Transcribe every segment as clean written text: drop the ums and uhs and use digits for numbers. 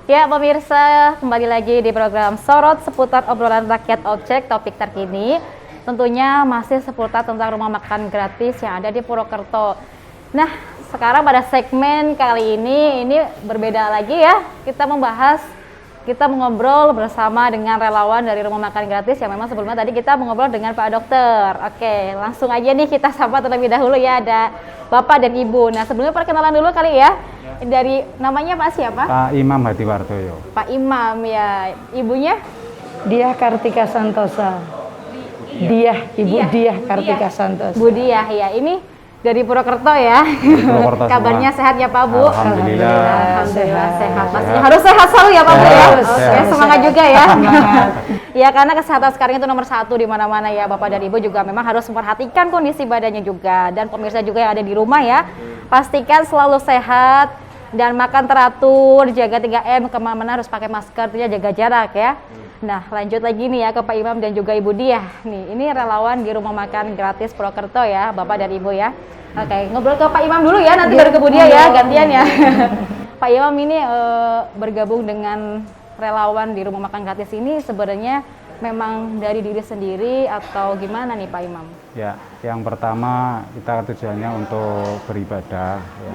Ya pemirsa, kembali lagi di program Sorot seputar obrolan rakyat objek topik terkini. Tentunya masih seputar tentang rumah makan gratis yang ada di Purwokerto. Nah, sekarang pada segmen kali ini berbeda lagi ya. Kita mengobrol bersama dengan relawan dari rumah makan gratis yang memang sebelumnya tadi kita mengobrol dengan Pak Dokter. Oke, langsung aja nih kita sapa terlebih dahulu ya, ada Bapak dan Ibu. Nah, sebelumnya perkenalan dulu kali ya. Dari namanya Pak siapa? Pak Imam Hadiwardoyo. Pak Imam ya. Ibunya? Diah Kartika Santosa. Ibu Diah Kartika Santosa. Bu Diah ya. Ini dari Purwokerto ya. Purwokerto. Kabarnya sehat ya Pak Bu? Alhamdulillah. Alhamdulillah sehat. Pastinya harus sehat selalu ya Pak Bu ya. Oke, semangat juga ya. Ya karena kesehatan sekarang itu nomor 1 di mana-mana ya Bapak dan Ibu juga memang harus memperhatikan kondisi badannya juga, dan pemirsa juga yang ada di rumah ya. Pastikan selalu sehat dan makan teratur, jaga 3M, kemana-mana harus pakai masker, jaga jarak ya. Nah, lanjut lagi nih ya ke Pak Imam dan juga Ibu Diah. Nih, ini relawan di rumah makan gratis Purwokerto ya, Bapak dan Ibu ya. Oke, ngobrol ke Pak Imam dulu ya, nanti baru ke Bu Diah ya, gantian ya. Pak Imam ini bergabung dengan relawan di rumah makan gratis ini sebenarnya memang dari diri sendiri atau gimana nih Pak Imam? Ya, yang pertama kita tujuannya untuk beribadah. Ya.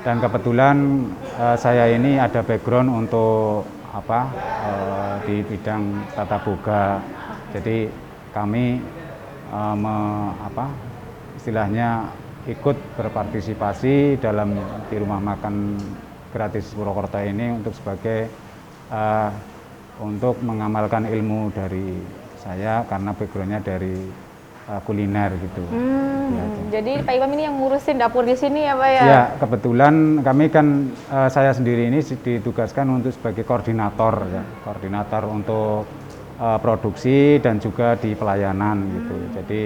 Dan kebetulan saya ini ada background untuk di bidang tata boga. Jadi kami istilahnya ikut berpartisipasi dalam di rumah makan gratis Purwokerto ini untuk sebagai untuk mengamalkan ilmu dari saya karena backgroundnya dari kuliner gitu. Ya, jadi Pak Imam ini yang ngurusin dapur di sini ya Pak ya? Ya, kebetulan kami kan saya sendiri ini ditugaskan untuk sebagai koordinator ya, koordinator untuk produksi dan juga di pelayanan gitu. Jadi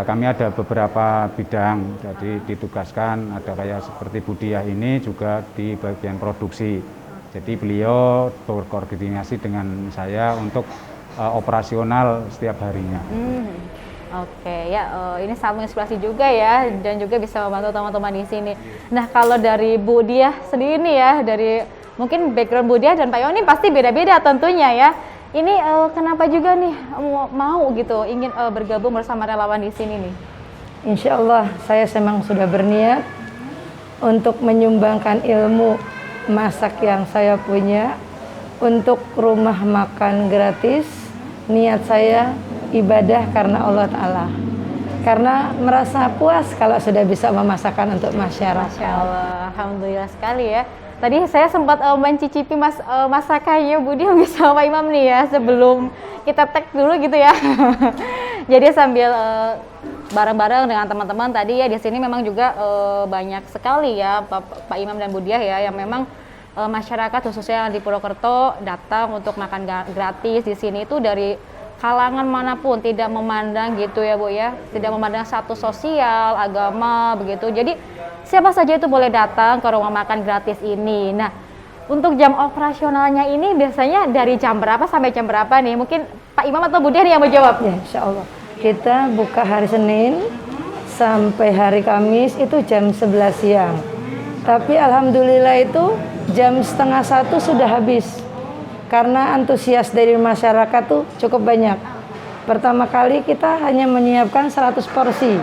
kami ada beberapa bidang, jadi ditugaskan ada kayak seperti Bu Diah ini juga di bagian produksi. Jadi beliau berkoordinasi dengan saya untuk operasional setiap harinya. Oke ya, ini sangat menginspirasi juga ya, dan juga bisa membantu teman-teman di sini. Nah, kalau dari Bu Diah sendiri nih ya, dari mungkin background Bu Diah dan Pak Iwan ini pasti beda-beda tentunya ya. Ini kenapa juga nih mau gitu ingin bergabung bersama relawan di sini nih? Insya Allah saya memang sudah berniat untuk menyumbangkan ilmu masak yang saya punya untuk rumah makan gratis. Niat saya ibadah karena Allah Ta'ala, karena merasa puas kalau sudah bisa memasakkan untuk masyarakat. Masya Allah, alhamdulillah sekali ya. Tadi saya sempat mencicipi masakannya Bu Diah sama Pak Imam nih ya, sebelum kita tag dulu gitu ya. Jadi sambil bareng-bareng dengan teman-teman tadi ya, di sini memang juga banyak sekali ya Pak Imam dan Bu Diah ya, yang memang masyarakat khususnya di Purwokerto datang untuk makan gratis di sini itu dari kalangan manapun, tidak memandang gitu ya Bu ya, tidak memandang status sosial, agama begitu. Jadi siapa saja itu boleh datang ke rumah makan gratis ini. Nah, untuk jam operasionalnya ini biasanya dari jam berapa sampai jam berapa nih? Mungkin Pak Imam atau Bu Diah yang mau jawab? Ya, insya Allah. Kita buka hari Senin sampai hari Kamis itu jam 11 siang. Tapi alhamdulillah itu jam setengah 1 sudah habis. Karena antusias dari masyarakat tuh cukup banyak. Pertama kali kita hanya menyiapkan 100 porsi.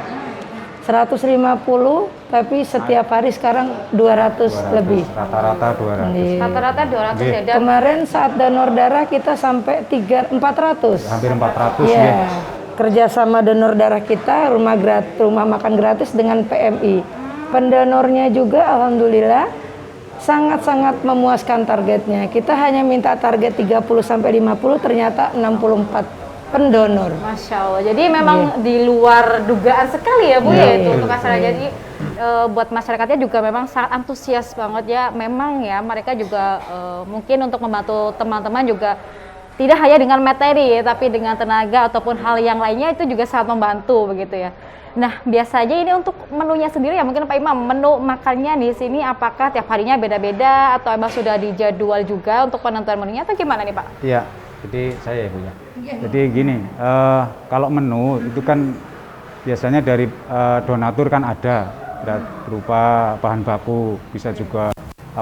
150, tapi setiap hari sekarang 200 lebih. Rata-rata 200. Rata-rata 200 ya. Dan Kemarin saat donor darah kita sampai 400. Hampir 400 Ya. ya. Kerjasama donor darah kita rumah makan gratis dengan PMI. Pendonornya juga alhamdulillah sangat-sangat memuaskan targetnya. Kita hanya minta target 30 sampai 50, ternyata 64 pendonor. Masya Allah. Jadi memang di luar dugaan sekali ya Bu ya itu untuk masyarakat. Jadi buat masyarakatnya juga memang sangat antusias banget ya. Memang ya mereka juga mungkin untuk membantu teman-teman juga tidak hanya dengan materi, tapi dengan tenaga ataupun hal yang lainnya itu juga sangat membantu begitu ya. Nah, biasanya ini untuk menunya sendiri ya, mungkin Pak Imam, menu makannya di sini apakah tiap harinya beda-beda atau emang sudah dijadwal juga untuk penentuan menunya atau gimana nih Pak? Iya, jadi saya ya Bu ya. Jadi gini, kalau menu itu kan biasanya dari donatur kan ada berupa bahan baku, bisa juga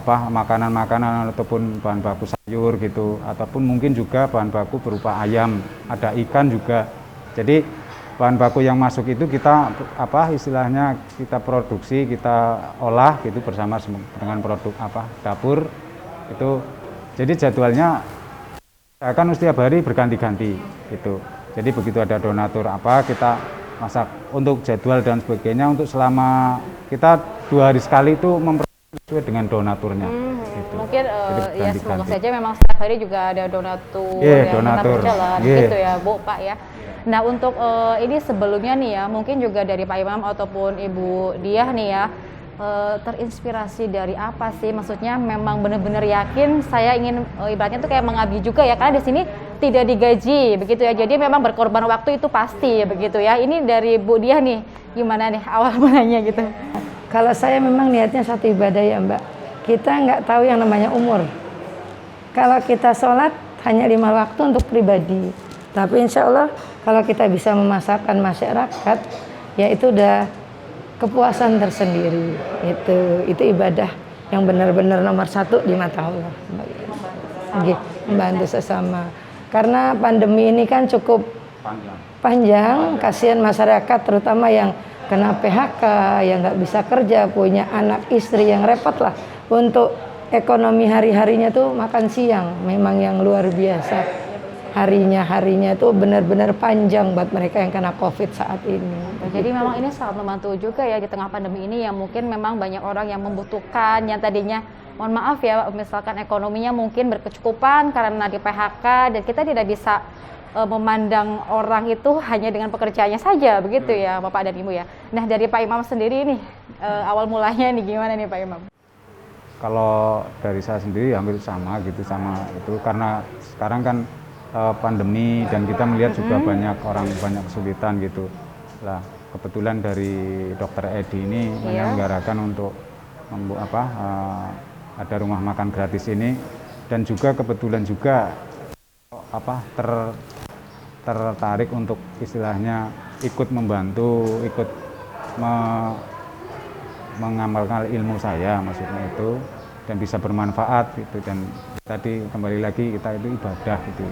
makanan-makanan ataupun bahan baku sayur gitu, ataupun mungkin juga bahan baku berupa ayam, ada ikan juga. Jadi bahan baku yang masuk itu kita istilahnya kita produksi, kita olah gitu bersama dengan produk dapur itu. Jadi jadwalnya akan setiap hari berganti-ganti gitu. Jadi begitu ada donatur kita masak untuk jadwal dan sebagainya, untuk selama kita 2 hari sekali itu sesuai dengan donaturnya. Gitu. Mungkin ya semoga saja memang setiap hari juga ada donatur yang donatur. tetap berjalan gitu ya Bu, Pak ya. Nah untuk ini sebelumnya nih ya, mungkin juga dari Pak Imam ataupun Ibu Diah nih ya, terinspirasi dari apa sih? Maksudnya memang benar-benar yakin saya ingin ibaratnya tuh kayak mengabdi juga ya, karena di sini tidak digaji begitu ya. Jadi memang berkorban waktu itu pasti begitu ya. Ini dari Bu Diah nih, gimana nih awal mulanya gitu? Kalau saya memang niatnya satu ibadah ya Mbak. Kita nggak tahu yang namanya umur. Kalau kita sholat hanya 5 waktu untuk pribadi. Tapi insya Allah kalau kita bisa memasakkan masyarakat, ya itu udah kepuasan tersendiri. Itu ibadah yang benar-benar nomor 1 di mata Allah. Membantu sesama. Karena pandemi ini kan cukup panjang, kasihan masyarakat terutama yang kena PHK, yang nggak bisa kerja, punya anak istri yang repot lah. Untuk ekonomi hari-harinya tuh makan siang, memang yang luar biasa. Harinya tuh benar-benar panjang buat mereka yang kena COVID saat ini. Jadi memang ini sangat membantu juga ya di tengah pandemi ini, yang mungkin memang banyak orang yang membutuhkan, yang tadinya mohon maaf ya, misalkan ekonominya mungkin berkecukupan karena di PHK, dan kita tidak bisa memandang orang itu hanya dengan pekerjaannya saja begitu ya Bapak dan Ibu ya. Nah dari Pak Imam sendiri nih, awal mulanya nih gimana nih Pak Imam? Kalau dari saya sendiri hampir sama gitu, sama itu karena sekarang kan pandemi dan kita melihat juga banyak kesulitan gitu. Lah kebetulan dari Dokter Edi ini menyelenggarakan untuk ada rumah makan gratis ini, dan juga kebetulan juga tertarik untuk istilahnya ikut membantu, ikut mengamalkan ilmu saya, maksudnya itu, dan bisa bermanfaat gitu. Dan tadi kembali lagi kita itu ibadah gitu.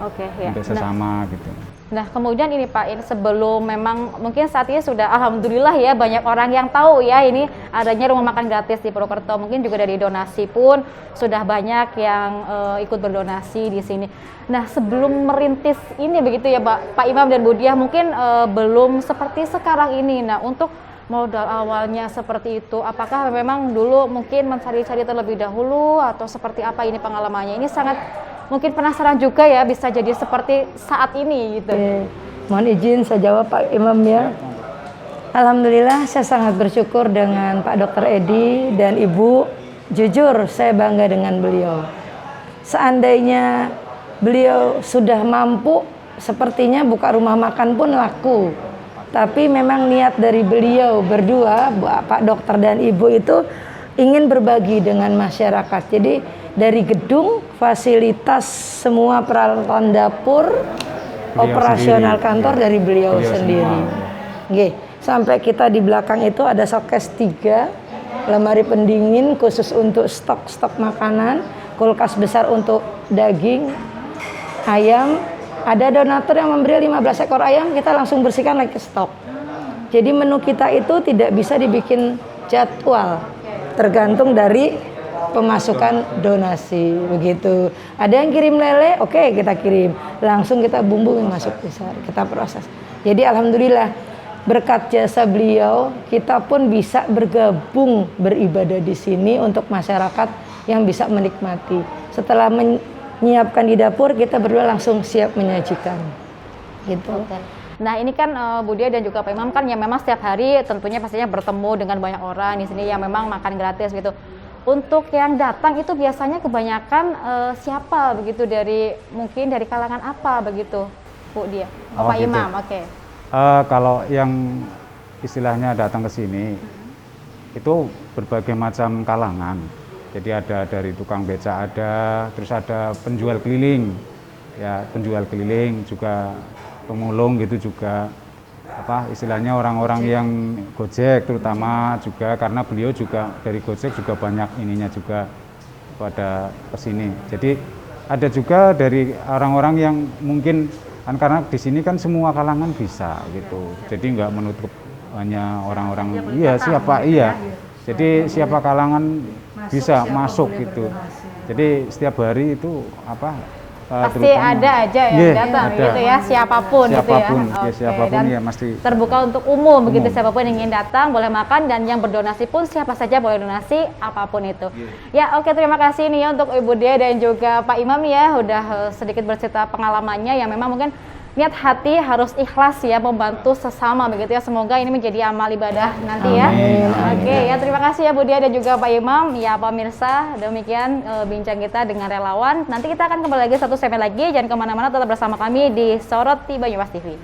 Oke, ya. Untuk sesama gitu. Nah kemudian ini Pak, ini sebelum memang mungkin saat ini sudah alhamdulillah ya banyak orang yang tahu ya ini adanya rumah makan gratis di Purwokerto. Mungkin juga dari donasi pun sudah banyak yang ikut berdonasi di sini. Nah sebelum merintis ini begitu ya Pak Imam dan Bu Diah, mungkin belum seperti sekarang ini. Nah untuk modal awalnya seperti itu, apakah memang dulu mungkin mencari-cari terlebih dahulu atau seperti apa ini pengalamannya? Ini sangat mungkin penasaran juga ya, bisa jadi seperti saat ini gitu. Mohon izin saya jawab Pak Imam ya. Alhamdulillah saya sangat bersyukur dengan Pak Dokter Edi dan Ibu. Jujur saya bangga dengan beliau. Seandainya beliau sudah mampu, sepertinya buka rumah makan pun laku. Tapi memang niat dari beliau berdua, Pak Dokter dan Ibu itu ingin berbagi dengan masyarakat. Jadi dari gedung, fasilitas, semua peralatan dapur, operasional sendiri, kantor dari beliau sendiri. Oke, sampai kita di belakang itu ada showcase 3, lemari pendingin khusus untuk stok makanan, kulkas besar untuk daging, ayam. Ada donatur yang memberi 15 ekor ayam, kita langsung bersihkan lagi ke stok. Jadi menu kita itu tidak bisa dibikin jadwal, tergantung dari pemasukan donasi begitu. Ada yang kirim lele, oke, kita kirim, langsung kita bumbuin masuk besar, kita proses. Jadi alhamdulillah berkat jasa beliau kita pun bisa bergabung beribadah di sini untuk masyarakat yang bisa menikmati. Setelah menyiapkan di dapur, kita berdua langsung siap menyajikan gitu. Nah ini kan Bu Diah dan juga Pak Imam kan yang memang setiap hari tentunya pastinya bertemu dengan banyak orang di sini yang memang makan gratis gitu. Untuk yang datang itu biasanya kebanyakan siapa begitu, dari mungkin dari kalangan apa begitu Bu Diah? Pak gitu. Imam, oke. Kalau yang istilahnya datang ke sini itu berbagai macam kalangan. Jadi ada dari tukang beca ada, terus ada penjual keliling, ya penjual keliling juga, pemulung gitu juga. apa istilahnya orang-orang yang Gojek terutama juga karena beliau juga dari Gojek juga banyak ininya juga pada kesini. Jadi ada juga dari orang-orang yang mungkin kan karena di sini kan semua kalangan bisa gitu. Jadi nggak menutup hanya orang-orang Jadi siapa kalangan bisa masuk gitu. Jadi setiap hari itu apa pasti terutama- ada aja yang datang ada. gitu ya, siapapun gitu ya. Oke, siapapun dan ya mesti terbuka untuk umum begitu, Umum. siapapun yang ingin datang boleh makan, dan yang berdonasi pun siapa saja boleh donasi apapun itu. Ya oke, terima kasih nih ya untuk Ibu Dia dan juga Pak Imam ya udah sedikit bercerita pengalamannya yang memang mungkin niat hati harus ikhlas ya membantu sesama begitu ya. Semoga ini menjadi amal ibadah nanti ya. Amin. Oke ya, terima kasih ya Bu Dia dan juga Pak Imam. Ya pemirsa, demikian bincang kita dengan relawan. Nanti kita akan kembali lagi satu segmen lagi. Jangan kemana-mana, tetap bersama kami di Soroti Banyumas TV.